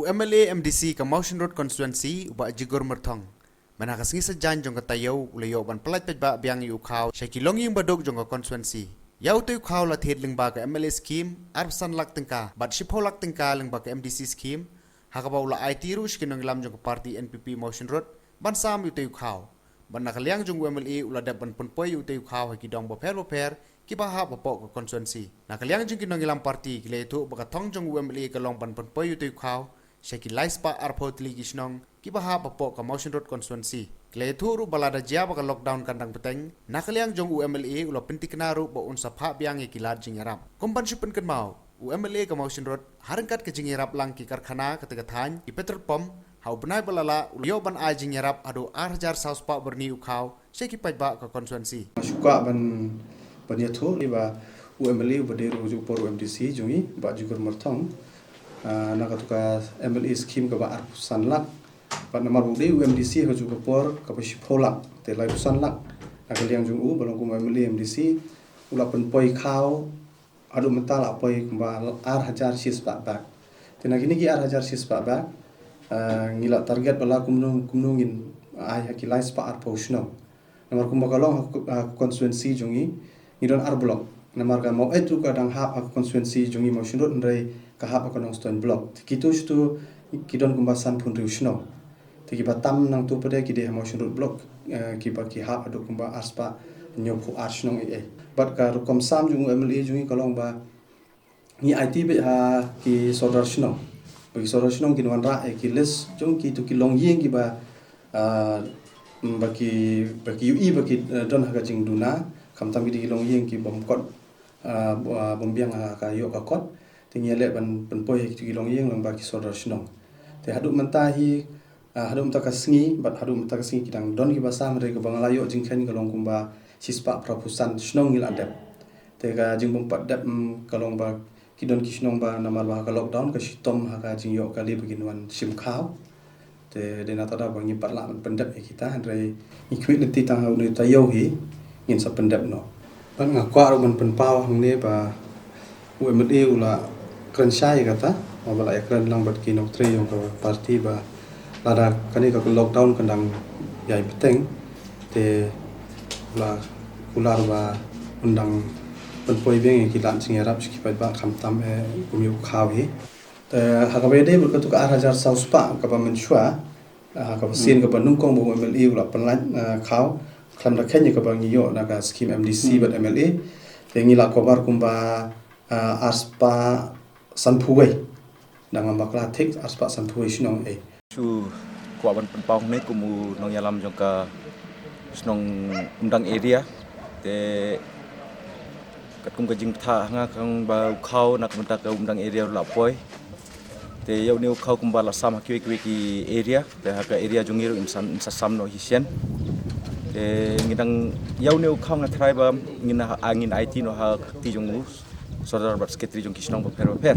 MLA MDC ke Mawshynrut constituency ubak jigur merthong. Mana kasengi sejan jong katayau ulayo ban pelat pejba biang yu Khaw syaki longing baduk jong ke constituency. Yau tu Khaw la thet lengba ke MLA scheme arsan lak tengka bat shipho lak tengka lengba ke MDC scheme hakaba ula IT rush kinong lam jong ke parti NPP Mawshynrut ban sam yu tu Khaw. Ban nakaliang jong MLA ula dap ban punpoi yu tu Khaw haki dong boper kibaha bapok ke constituency. Nakaliang jong kinong lam parti kile itu bakatong jong MLA ke long ban punpoi yu tu Khaw syaki laispa arpot ligi snong kibaha bapok ke Mawshynrut constituency. Kile itu ru balada jia baka lockdown kandang peteng nakaliang jong UMLA ula pentiknaru ba unsa pha biang kilat jingarap. Kompan syupen ken mau UMLA ke Mawshynrut harengkat ke jingarap lang ki karkhana ketegathan ki petrol pump hau benai balala ulio ban a jingarap adu 8,000 sauspa Byrni Khaw syaki pajba ke constituency. Suka ban yathur iba UMLA baderu ju por MDC jungi ba jugur merthong nakatuka MLA scheme ka ba arpusan lak pat namar budi UMDC ho ju por ka pa shipholak te lai pusan lak nakaliang jung u balong ku MLA MDC ula pen poi Khaw adu mental apoi kumba 8,000 sispa bak te nagini ki 8,000 sispa bak ngila target bala kumnungin ai hakilai spa arposhno namar kumba kalong constituency jungi ngidon arblok namar ka mau itu kadang hap constituency jungi Mawshynrut ndai ka hap ka nong stone block kitu stu kidon kumbasan pun riusno tiki batam nang tu pada kide Mawshynrut block ki hap adu kumba arspa nyopu arsnong bat ka rukom sam jungu MLA jungi kalong ba ni IT be ha ki sodar snong bagi sodar snong ki wanra ki les jung ki tu ki long yeng ki ba bagi UI bagi don ha jing duna kamtam ki long yeng ki bom kot bombiang ka yo ka kot tinggi le ban penpoi ki long yeng lang ba ki sodar snong te hadu mentahi hadu menta kasengi bat hadu menta kasengi kidang don ki basa mere ke banglayo jingkhen kalong kumba sispa prapusan snong ngil adep te ka jing bompat dap kalong ba kidon ki snong ba namar ba ka lockdown ka sitom ha ka jing yo kali begin wan sim Khaw te de na tada bang nyipat la pendap kita andre ikwit leti tang ha ne tayo hi ngin sa pendap no ban ngakwa ro ban penpaw hang ne ba UMLA ula kren sai kata mabala ekran lang bat kinok tre yung ka parti ba lada kani ka lockdown kandang yai peteng te ular ba undang penpoi beng kilan singerap sikipat ba khamtam kumiu Khaw hi te hakabe de ber ka 8,000 sauspa ka ba menshwa ka sin ka ba nungkong bo MLA ula penlat Khaw klam da khenya ka ba ngiyo na ka scheme MDC bat MLA te ngila kobar kumba arspa sanphuai dengan bakla thik arspa sanphuai snong chu kwa ban penpong ne kumu nong yalam jongka snong undang area te katung ka jingpynbna nga kang ba Khaw nak mentak ka undang area la poi te yau ne Khaw kumba la sam hakwi ki area te haka area jungir insan sam no hisian te ngidang yau ne Khaw na try ba ngina angin IT no ha ti jungu sodar bat sketri jong kisnong ba per